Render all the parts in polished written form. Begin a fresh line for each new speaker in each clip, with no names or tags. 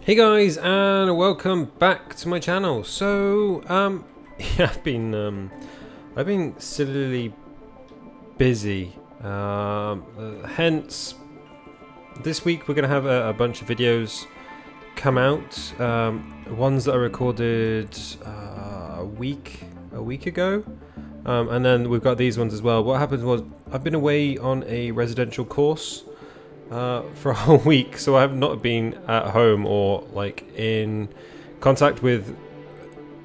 Hey guys, and welcome back to my channel. So, yeah, I've been sillily busy. Hence, this week we're gonna have a bunch of videos come out. Ones that I recorded a week ago, and then we've got these ones as well. What happened was I've been away on a residential course for a whole week, so I have not been at home or like in contact with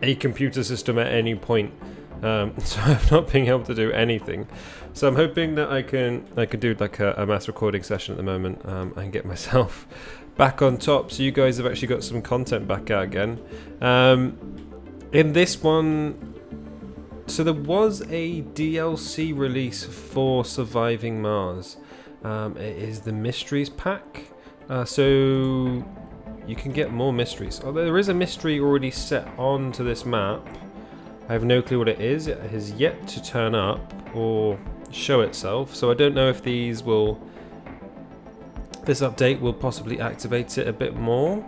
a computer system at any point. So I've not been able to do anything. So I'm hoping that I can do like a mass recording session at the moment and get myself back on top. So you guys have actually got some content back out again. In this one, so there was a DLC release for Surviving Mars. It is the Mysteries pack, so you can get more mysteries. Although there is a mystery already set onto this map, I have no clue what it is. It has yet to turn up or show itself, so I don't know if this update will possibly activate it a bit more.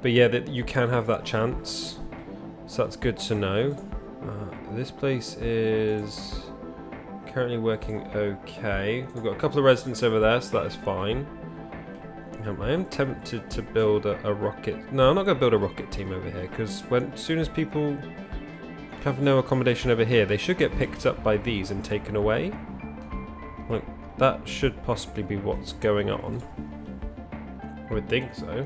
But yeah, that you can have that chance, so that's good to know. This place is currently working okay. We've got a couple of residents over there, so that is fine. I am tempted to build a rocket. No, I'm not going to build a rocket team over here, because as soon as people have no accommodation over here, they should get picked up by these and taken away. Like, that should possibly be what's going on. I would think so.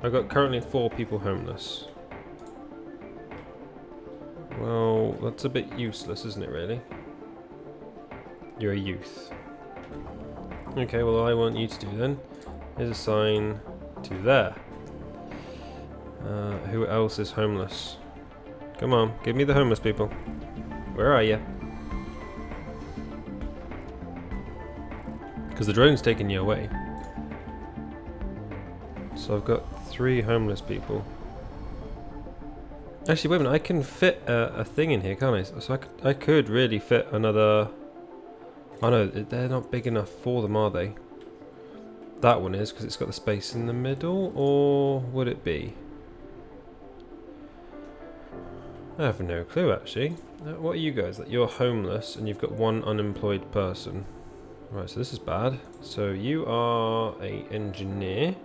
I've got currently 4 people homeless. Well, that's a bit useless, isn't it, really? You're a youth. Okay, well, all I want you to do then is assign to there. Who else is homeless? Come on, give me the homeless people. Where are you? Because the drone's taking you away. So I've got 3 homeless people. Actually, wait a minute, I can fit a thing in here, can't I? So I could really fit another... Oh no, they're not big enough for them, are they? That one is, because it's got the space in the middle, or would it be? I have no clue, actually. What are you guys? Like, you're homeless, and you've got 1 unemployed person. Right, so this is bad. So you are an engineer.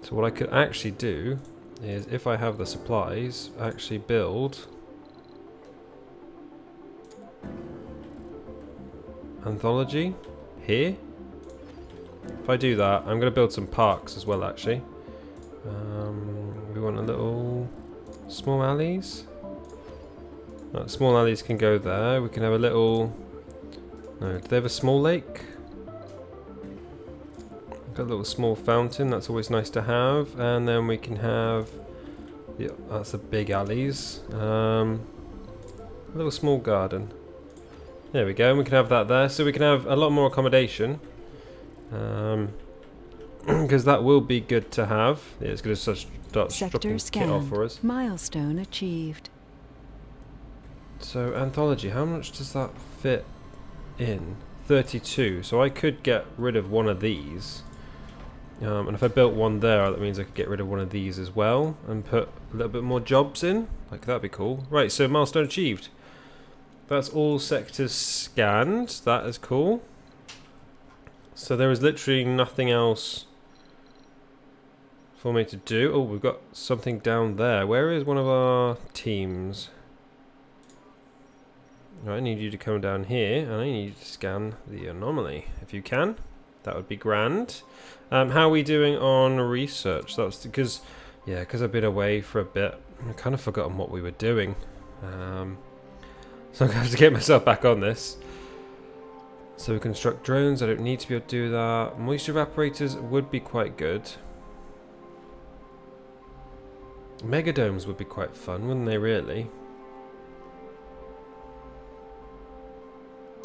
So what I could actually do is, if I have the supplies, actually build anthology here. If I do that, I'm going to build some parks as well, actually. We want a little small alleys. Small alleys can go there. We can have a little... No, do they have a small lake? Got a little small fountain, that's always nice to have. And then we can have... Yeah, that's the big alleys. A little small garden. There we go, and we can have that there, so we can have a lot more accommodation. Because that will be good to have. Yeah, it's going to start dropping kit off for us.
Milestone achieved.
So, anthology, how much does that fit in? 32, so I could get rid of one of these. And if I built one there, that means I could get rid of one of these as well, and put a little bit more jobs in. Like, that'd be cool. Right, so milestone achieved. That's all sectors scanned. That is cool. So there is literally nothing else for me to do. Oh, we've got something down there. Where is one of our teams? I need you to come down here, and I need you to scan the anomaly. If you can, that would be grand. How are we doing on research? That's because, yeah, because I've been away for a bit. I've kind of forgotten what we were doing. So I'm going to have to get myself back on this. So we construct drones. I don't need to be able to do that. Moisture evaporators would be quite good. Megadomes would be quite fun, wouldn't they, really?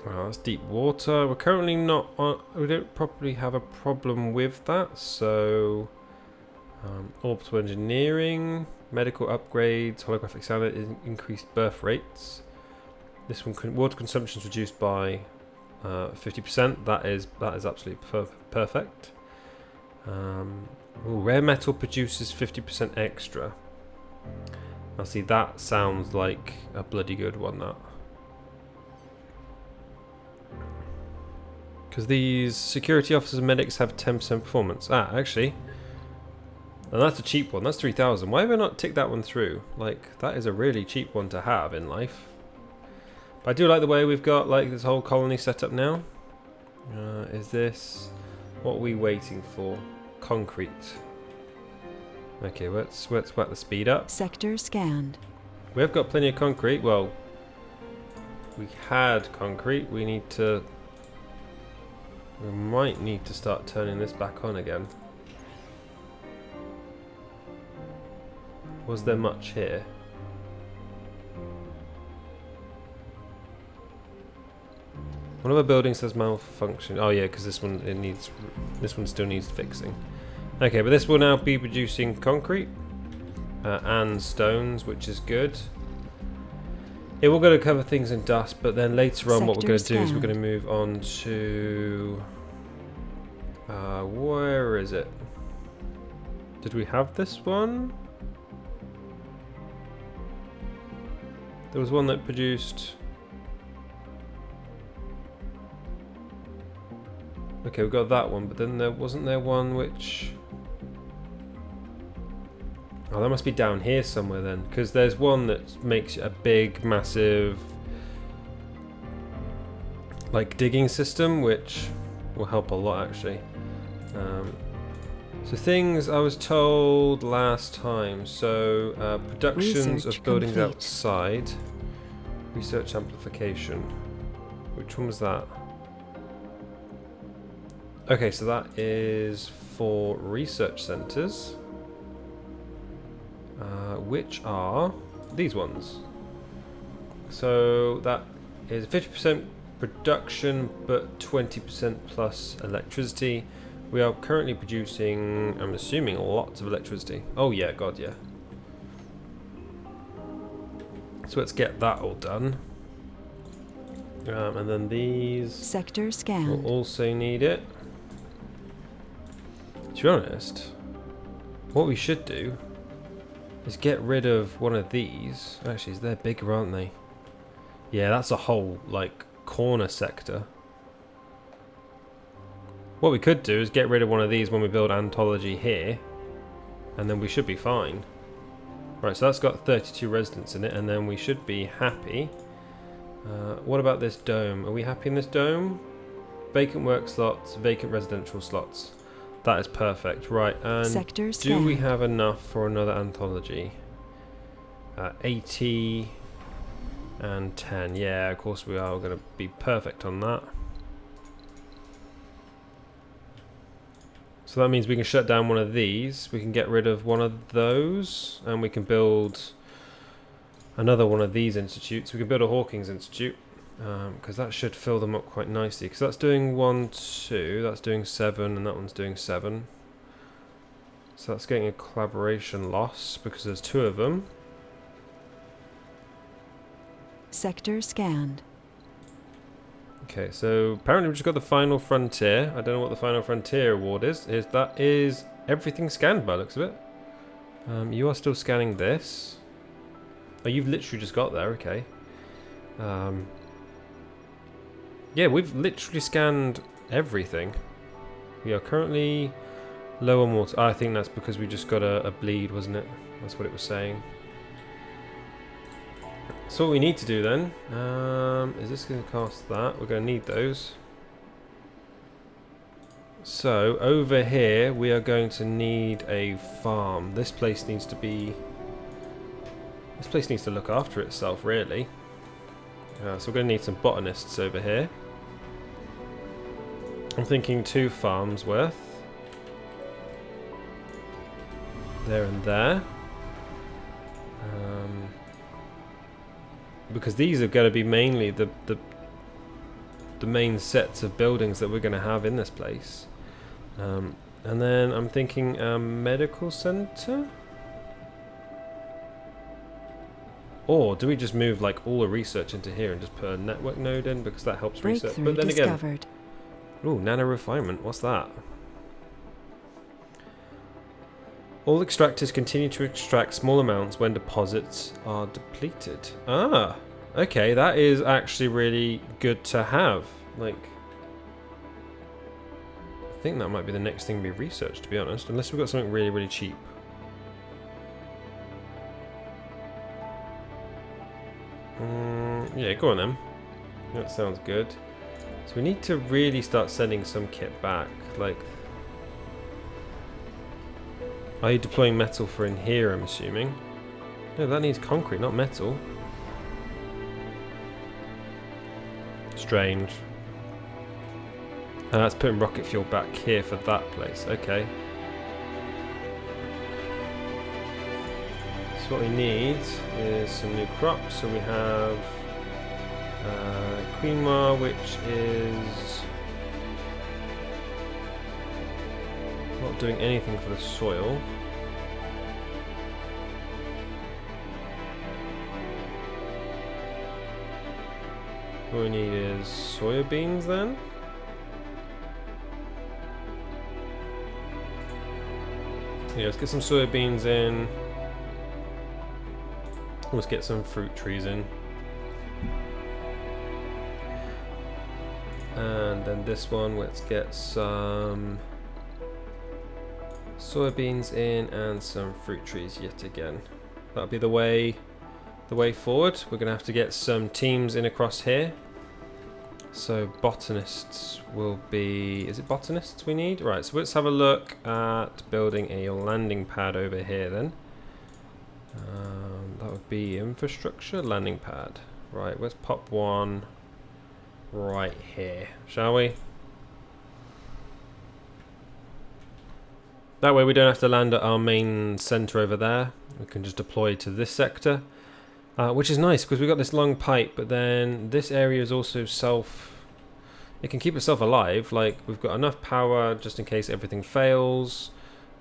Well, that's deep water. We're currently not on... We don't probably have a problem with that, so... orbital engineering, medical upgrades, holographic satellite, increased birth rates. This one, water consumption is reduced by 50%. That is absolutely perfect. Ooh, rare metal produces 50% extra. Now see, that sounds like a bloody good one, that. Because these security officers and medics have 10% performance. Ah, actually. And that's a cheap one. That's 3,000. Why have I not ticked that one through? Like, that is a really cheap one to have in life. But I do like the way we've got, like, this whole colony set up now. Is this... What are we waiting for? Concrete. Okay, let's whack the speed up.
Sector scanned.
We have got plenty of concrete. Well, we had concrete. We need to... We might need to start turning this back on again. Was there much here? One of our buildings has malfunction. Oh yeah, because this one still needs fixing. Okay, but this will now be producing concrete and stones, which is good. It will go to cover things in dust, but then later on, what we're going to do is we're going to move on to where is it? Did we have this one? There was one that produced... Okay, we got that one, but then wasn't there one which... Oh, that must be down here somewhere then, because there's one that makes a big, massive, like, digging system, which will help a lot, actually. So things I was told last time. So productions
Research
of buildings
complete.
outside. Research amplification. Which one was that? Okay, so that is for research centers, which are these ones. So that is 50% production, but 20% plus electricity. We are currently producing, I'm assuming, lots of electricity. Oh yeah, god yeah. So let's get that all done. And then these
Sector
will
scanned.
also need it. To be honest, what we should do is get rid of one of these. Actually, they're bigger, aren't they? Yeah, that's a whole, like, corner sector. What we could do is get rid of one of these when we build Anthology here, and then we should be fine. Right, so that's got 32 residents in it, and then we should be happy. What about this dome? Are we happy in this dome? Vacant work slots, vacant residential slots. That is perfect. Right, and
Sector
do we
scanned.
have enough for another Anthology? 80 and 10. Yeah, of course we are. We're going to be perfect on that. So that means we can shut down one of these, we can get rid of one of those, and we can build another one of these institutes. We can build a Hawkins Institute, because that should fill them up quite nicely. Because that's doing 1, 2, that's doing 7, and that one's doing 7. So that's getting a collaboration loss, because there's 2 of them.
Sector scanned.
Okay, so apparently we've just got the Final Frontier. I don't know what the Final Frontier award is. That is everything scanned by the looks of it. You are still scanning this. Oh, you've literally just got there, okay. Yeah, we've literally scanned everything. We are currently low on water. I think that's because we just got a bleed, wasn't it? That's what it was saying. So what we need to do then, is this going to cost that? We're going to need those. So over here we are going to need a farm. This place needs to be... This place needs to look after itself, really. So we're going to need some botanists over here. I'm thinking 2 farms worth. There and there. Because these are going to be mainly the main sets of buildings that we're going to have in this place. And then I'm thinking a medical center? Or do we just move like all the research into here and just put a network node in, because that helps research?
Breakthrough
But then again,
discovered.
ooh, nano refinement, what's that? All extractors continue to extract small amounts when deposits are depleted. Ah, okay, that is actually really good to have. Like, I think that might be the next thing we research, to be honest, unless we've got something really, really cheap. Yeah, go on then. That sounds good. So we need to really start sending some kit back. Like, are you deploying metal for in here, I'm assuming? No, that needs concrete, not metal. Strange. That's putting rocket fuel back here for that place. Okay. So what we need is some new crops. So we have quinoa, which is not doing anything for the soil. What we need is soybeans then. Yeah, let's get some soybeans in. Let's get some fruit trees in. And then this one, let's get some soybeans in and some fruit trees yet again. That'll be the way forward. We're gonna have to get some teams in across here. So botanists will be, is it botanists we need? Right, so let's have a look at building a landing pad over here then. That would be infrastructure, landing pad. Right, let's pop one right here, shall we? That way we don't have to land at our main center over there. We can just deploy to this sector. Which is nice because we've got this long pipe, but then this area is also it can keep itself alive. Like, we've got enough power just in case everything fails.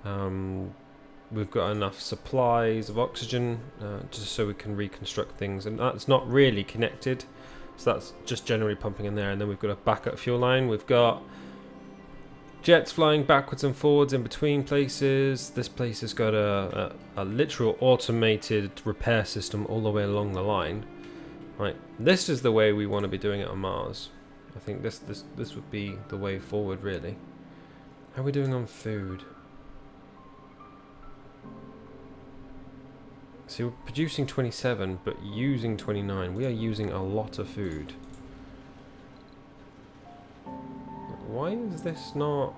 We've got enough supplies of oxygen just so we can reconstruct things, and that's not really connected, so that's just generally pumping in there. And then we've got a backup fuel line. We've got jets flying backwards and forwards in between places. This place has got a literal automated repair system all the way along the line. Right, this is the way we want to be doing it on Mars. I think this would be the way forward, really. How are we doing on food? See, we're producing 27, but using 29. We are using a lot of food. Why is this not...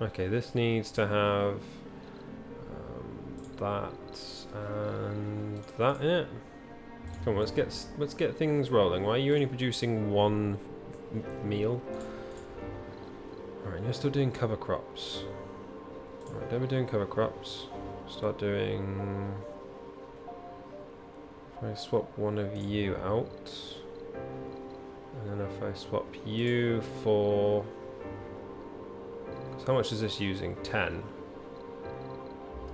Okay, this needs to have that and that in it. Come on, let's get things rolling. Why are you only producing one meal? Alright, you're still doing cover crops. Alright, don't be doing cover crops. Start doing... If I swap one of you out, and then if I swap you for... How much is this using? 10.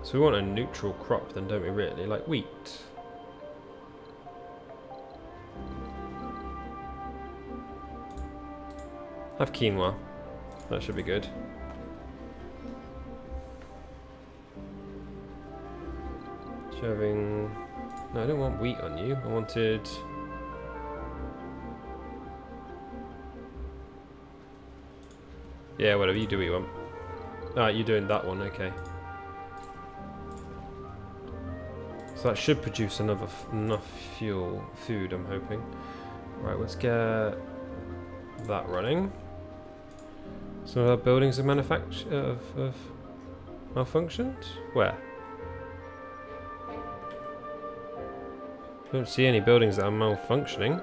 So we want a neutral crop then, don't we really? Like wheat. Have quinoa. That should be good. Shoving... No, I don't want wheat on you. I wanted... Yeah, whatever, you do what you want. Alright, you're doing that one, okay. So that should produce enough food, I'm hoping. Right, let's get that running. Some of our buildings have malfunctioned? Where? I don't see any buildings that are malfunctioning.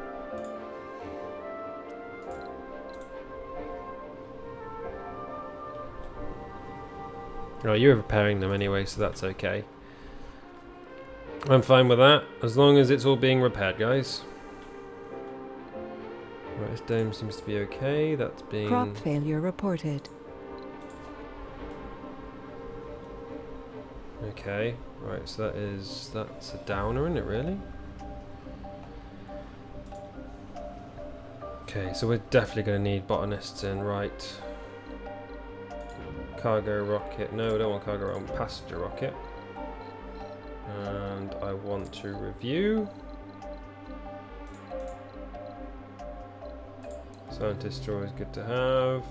Oh, you're repairing them anyway, so that's okay. I'm fine with that, as long as it's all being repaired, guys. Right, this dome seems to be okay. That's being...
Crop failure reported.
Okay, right, so that's a downer, isn't it, really? Okay, so we're definitely going to need botanists in, right. cargo rocket. No, I don't want cargo, I want passenger rocket. And I want to review. Scientists are always good to have.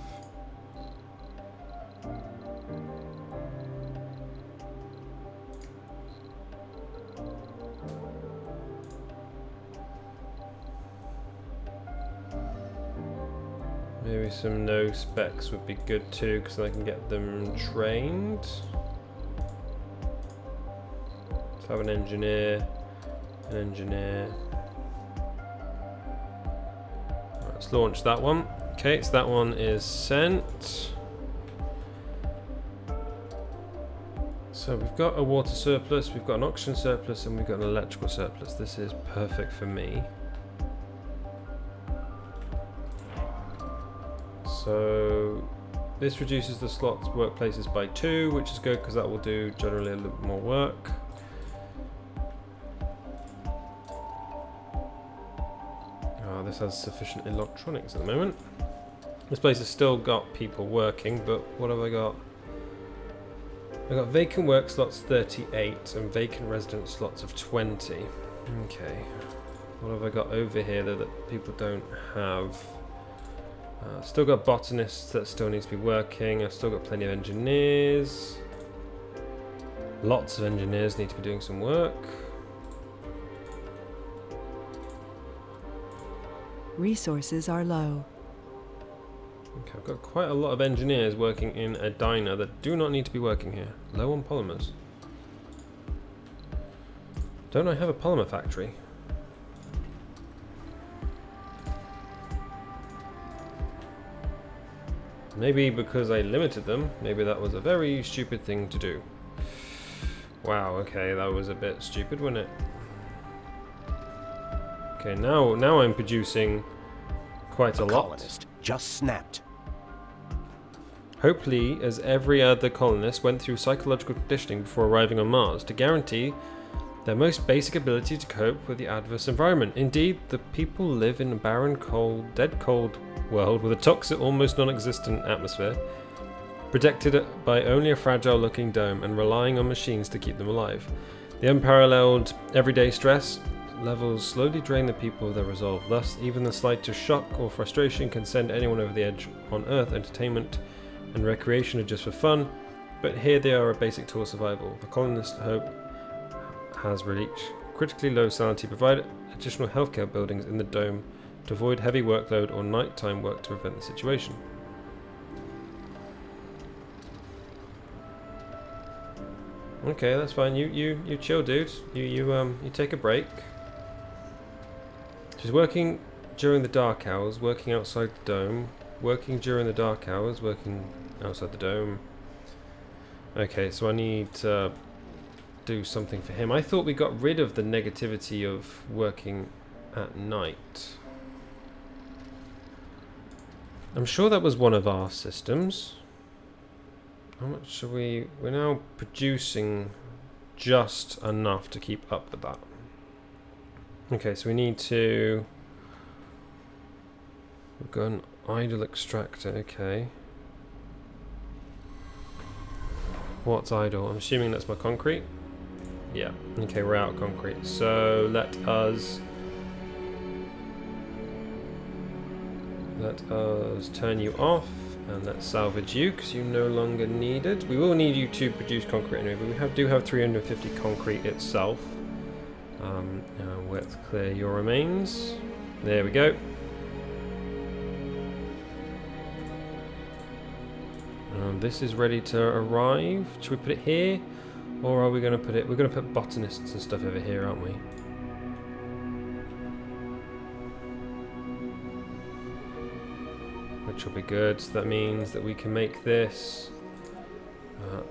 Maybe some no specs would be good too, because I can get them trained. Let's have an engineer. Right, let's launch that one. Okay, so that one is sent. So we've got a water surplus, we've got an oxygen surplus, and we've got an electrical surplus. This is perfect for me. So this reduces the slots workplaces by 2, which is good because that will do generally a little bit more work. This has sufficient electronics at the moment. This place has still got people working, but what have I got? I've got vacant work slots 38 and vacant resident slots of 20. Okay. What have I got over here that people don't have? Still got botanists that still need to be working. I've still got plenty of engineers. Lots of engineers need to be doing some work.
Resources are low.
Okay, I've got quite a lot of engineers working in a diner that do not need to be working here. Low on polymers. Don't I have a polymer factory? Maybe because I limited them, maybe that was a very stupid thing to do. Wow, okay, that was a bit stupid, wasn't it? Okay, now I'm producing quite a lot.
Colonist just snapped.
Hopefully, as every other colonist went through psychological conditioning before arriving on Mars to guarantee their most basic ability to cope with the adverse environment. Indeed, the people live in a barren, cold, dead cold world with a toxic, almost non-existent atmosphere, protected by only a fragile-looking dome and relying on machines to keep them alive. The unparalleled everyday stress levels slowly drain the people of their resolve. Thus, even the slightest shock or frustration can send anyone over the edge. On Earth, entertainment and recreation are just for fun, but here they are a basic tool of survival. The colonist hope has reached critically low sanity, provide additional healthcare buildings in the dome to avoid heavy workload or nighttime work to prevent the situation. Okay, that's fine. You chill, dude. You take a break. She's working during the dark hours, working outside the dome, working during the dark hours, working outside the dome. Okay, so I need to do something for him. I thought we got rid of the negativity of working at night. I'm sure that was one of our systems. How much are we? We're now producing just enough to keep up with that. Okay, so we need to... We've got an idle extractor, okay. What's idle? I'm assuming that's my concrete. Yeah, okay, we're out of concrete. So let us turn you off and let's salvage you because you're no longer needed. We will need you to produce concrete anyway, but we do have 350 concrete itself. Let's clear your remains. There we go. This is ready to arrive. Should we put it here? Or are we going to put it... We're going to put botanists and stuff over here, aren't we? Which will be good. So that means that we can make this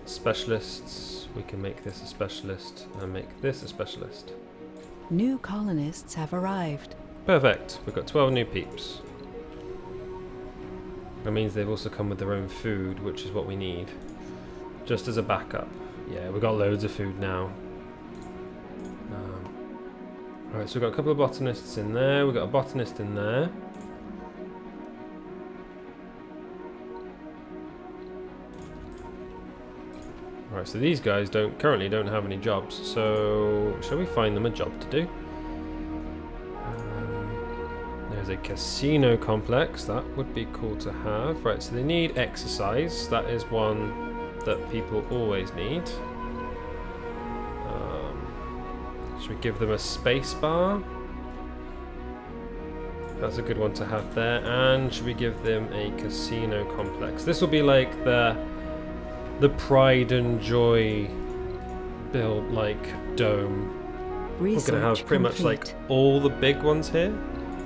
specialists. We can make this a specialist and make this a specialist.
New colonists have arrived.
Perfect. We've got 12 new peeps. That means they've also come with their own food, which is what we need. Just as a backup. Yeah, we've got loads of food now. Alright, so we've got a couple of botanists in there. We've got a botanist in there. Alright, so these guys currently don't have any jobs, so shall we find them a job to do? There's a casino complex, that would be cool to have. Right, so they need exercise, that is one that people always need. Should we give them a space bar? That's a good one to have there. And should we give them a casino complex? This will be like the pride and joy build, like dome.
Research
We're gonna have pretty much like all the big ones here.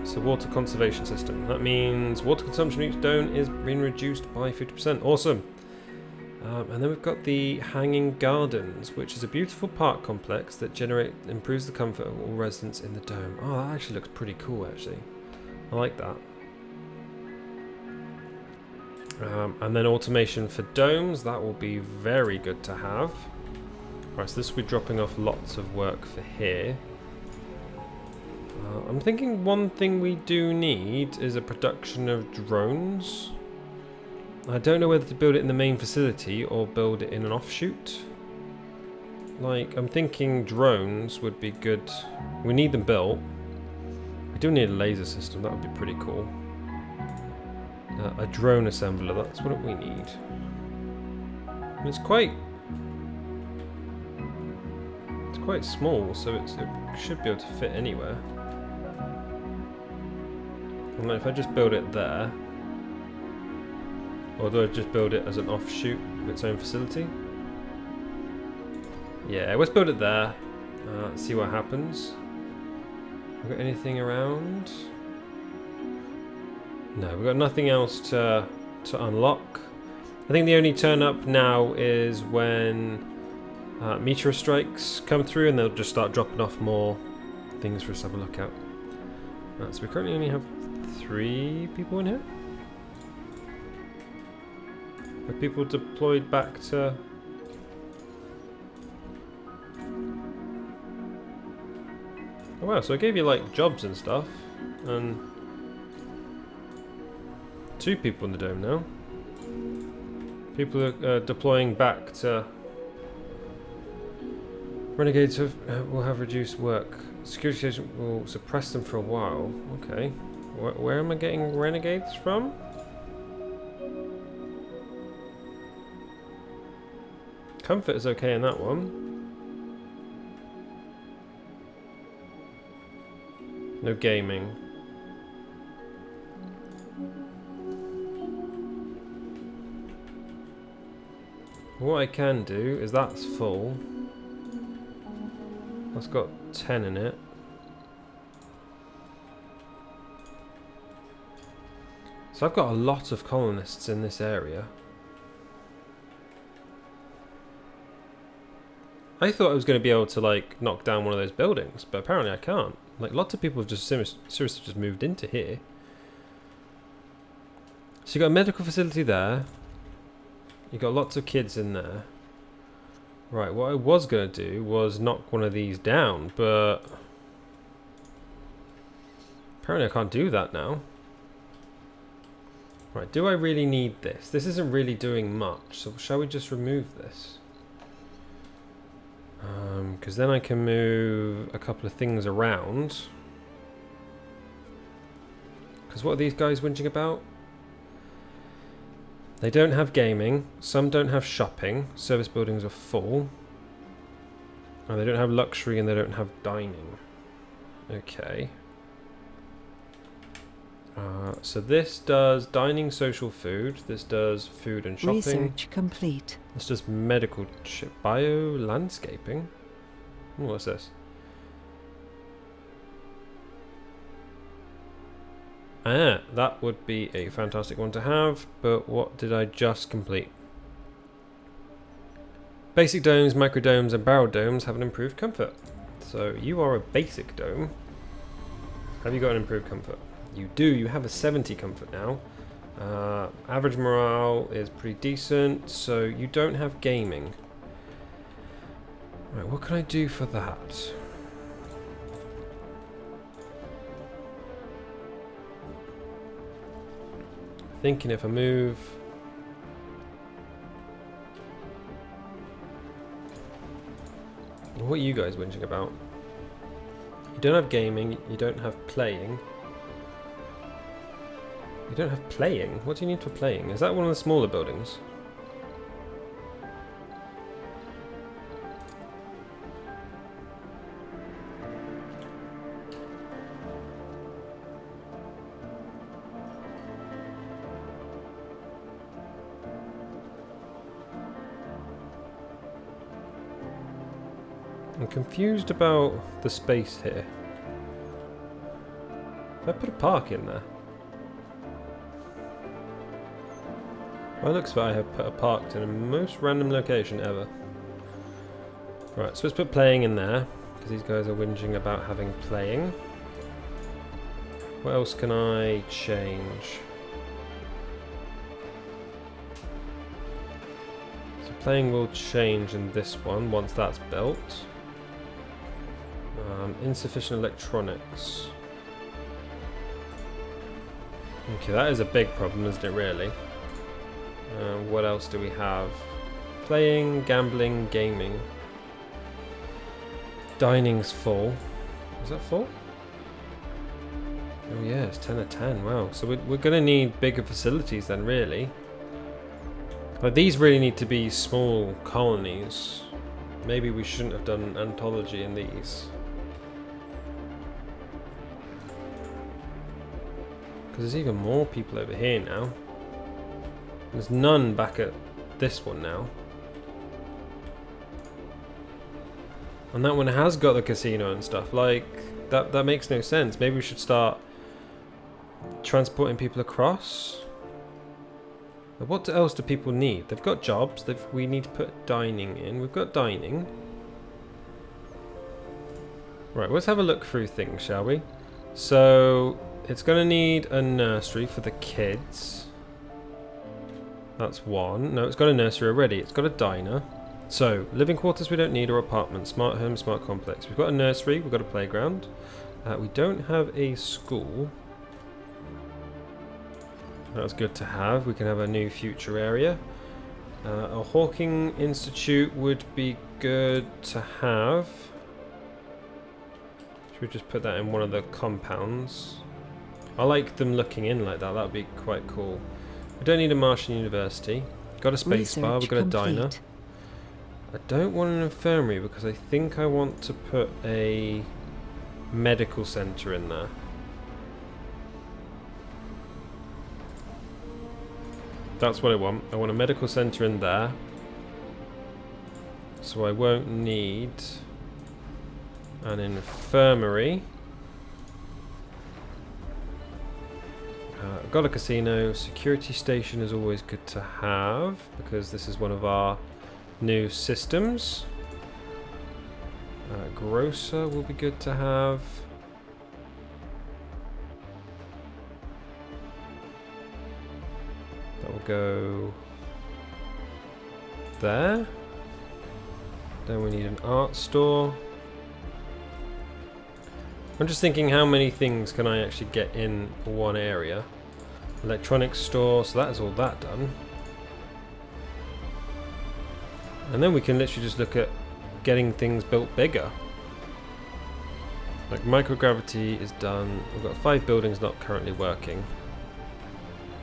So water conservation system. That means water consumption in each dome is being reduced by 50%. Awesome. And then we've got the Hanging Gardens, which is a beautiful park complex that improves the comfort of all residents in the dome. Oh, that actually looks pretty cool, actually. I like that. And then automation for domes, that will be very good to have. Right, so this will be dropping off lots of work for here. I'm thinking one thing we do need is a production of drones. I don't know whether to build it in the main facility or build it in an offshoot. Like, I'm thinking drones would be good. We need them built. We do need a laser system, that would be pretty cool. A drone assembler, that's what we need. It's quite small, so it should be able to fit anywhere. And if I just build it there, or do I just build it as an offshoot of its own facility? Yeah, let's build it there. See what happens. Have we got anything around? No, we've got nothing else to unlock. I think the only turn up now is when meteor strikes come through, and they'll just start dropping off more things for us to have a look at. So we currently only have 3 people in here. Are people deployed back to... Oh wow, so I gave you like jobs and stuff, and 2 people in the dome now. People are deploying back to... Renegades will have reduced work. Security station will suppress them for a while. Okay. Where am I getting renegades from? Comfort is okay in that one. No gaming. What I can do is that's full. That's got 10 in it. So I've got a lot of colonists in this area. I thought I was going to be able to like knock down one of those buildings, but apparently I can't. Like lots of people have just seriously just moved into here. So you got a medical facility there. You got lots of kids in there. Right, what I was going to do was knock one of these down, but apparently I can't do that now. Right, do I really need this? This isn't really doing much, so shall we just remove this? Because then I can move a couple of things around. Because what are these guys whinging about? They don't have gaming, some don't have shopping, service buildings are full. And they don't have luxury and they don't have dining. Okay. So this does dining, social food, this does food and shopping.
Research complete.
This does medical bio landscaping. Ooh, what's this? Ah, that would be a fantastic one to have, but what did I just complete? Basic domes, microdomes, and barrel domes have an improved comfort. So you are a basic dome. Have you got an improved comfort? You do. You have a 70 comfort now. Average morale is pretty decent, so you don't have gaming. Right, what can I do for that? Thinking if I move... What are you guys whinging about? You don't have gaming, you don't have playing. You don't have playing? What do you need for playing? Is that one of the smaller buildings? I'm confused about the space here. Did I put a park in there? By the looks of it, I have put a park in the most random location ever. Right, so let's put playing in there, because these guys are whinging about having playing. What else can I change? So playing will change in this one once that's built. Insufficient electronics. Okay, that is a big problem, isn't it, really? What else do we have? Playing, gambling, gaming. Dining's full. Is that full? Oh yeah, it's 10 of 10, wow. So we're going to need bigger facilities then, really. Like, these really need to be small colonies. Maybe we shouldn't have done an anthology in these. Because there's even more people over here now. There's none back at this one now. And that one has got the casino and stuff. Like, that makes no sense. Maybe we should start transporting people across. But what else do people need? They've got jobs. We need to put dining in. We've got dining. Right, let's have a look through things, shall we? So it's going to need a nursery for the kids. That's one. No, it's got a nursery already. It's got a diner. So, living quarters we don't need, or apartments. Smart home, smart complex. We've got a nursery. We've got a playground. We don't have a school. That's good to have. We can have a new future area. A Hawking Institute would be good to have. Should we just put that in one of the compounds? I like them looking in like that. That would be quite cool. We don't need a Martian university. Got a space bar. We've got a diner. I don't want an infirmary because I think I want to put a medical centre in there. That's what I want. I want a medical centre in there. So I won't need an infirmary. I've got a casino. Security station is always good to have because this is one of our new systems. Grocer will be good to have. That will go there. Then we need an art store. I'm just thinking how many things can I actually get in one area. Electronics store, so that is all that done. And then we can literally just look at getting things built bigger. Like microgravity is done. We've got 5 buildings not currently working.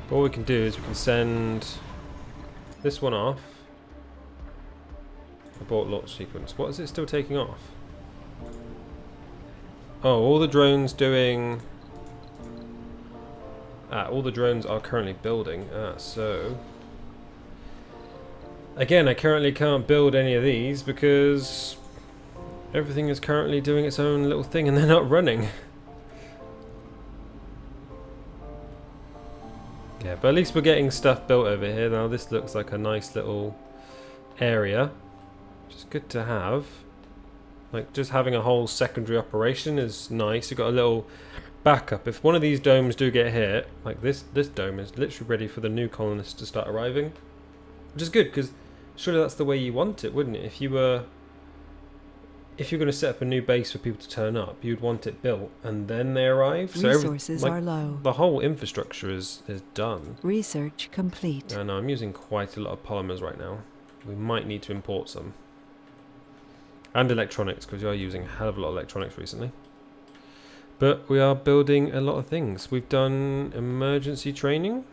But what we can do is we can send this one off. Abort launch sequence. What is it still taking off? Oh, all the drones doing... all the drones are currently building. So... Again, I currently can't build any of these because everything is currently doing its own little thing and they're not running. Yeah, but at least we're getting stuff built over here. Now this looks like a nice little area, which is good to have. Like, just having a whole secondary operation is nice. You've got a little backup. If one of these domes do get hit, like this dome is literally ready for the new colonists to start arriving. Which is good, because surely that's the way you want it, wouldn't it? If you're going to set up a new base for people to turn up, you'd want it built and then they arrive.
Resources are low.
The whole infrastructure is done.
Research complete.
And I'm using quite a lot of polymers right now. We might need to import some. And electronics, because we are using a hell of a lot of electronics recently. But we are building a lot of things. We've done emergency training.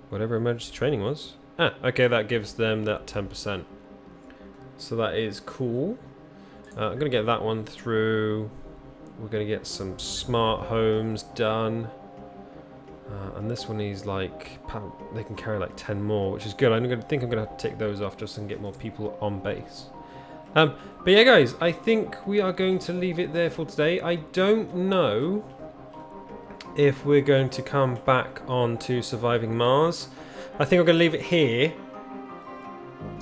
Whatever emergency training was. Ah, okay, that gives them that 10%. So that is cool. I'm going to get that one through. We're going to get some smart homes done. And this one is like, they can carry like 10 more, which is good. I'm going to think I'm going to have to take those off just and get more people on base. But yeah, guys, I think we are going to leave it there for today. I don't know if we're going to come back on to Surviving Mars. I think I'm going to leave it here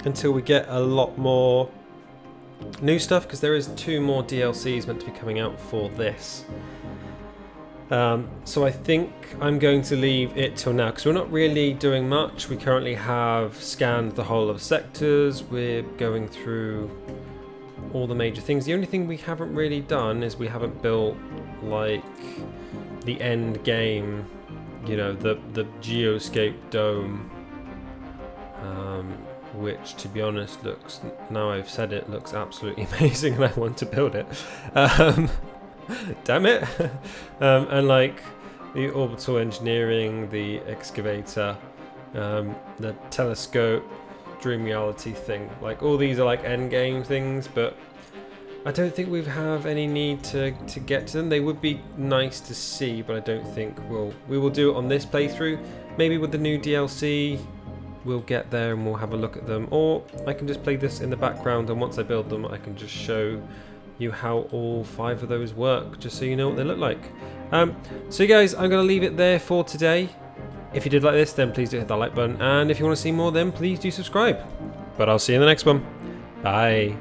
until we get a lot more new stuff, because there is 2 more DLCs meant to be coming out for this. So I think I'm going to leave it till now, because we're not really doing much. We currently have scanned the whole of sectors. We're going through all the major things. The only thing we haven't really done is we haven't built like the end game, you know, the geoscape dome, which, to be honest, looks, now I've said it, looks absolutely amazing, and I want to build it. Damn it. And like the orbital engineering, the excavator, the telescope, dream reality thing, like all these are like end game things, but I don't think we have any need to get to them. They would be nice to see, but I don't think we will do it on this playthrough. Maybe with the new DLC we'll get there and we'll have a look at them, or I can just play this in the background, and once I build them I can just show you how all 5 of those work, just so you know what they look like. So you guys, I'm going to leave it there for today. If you did like this, then please do hit that like button, and if you want to see more, then please do subscribe. But I'll see you in the next one. Bye.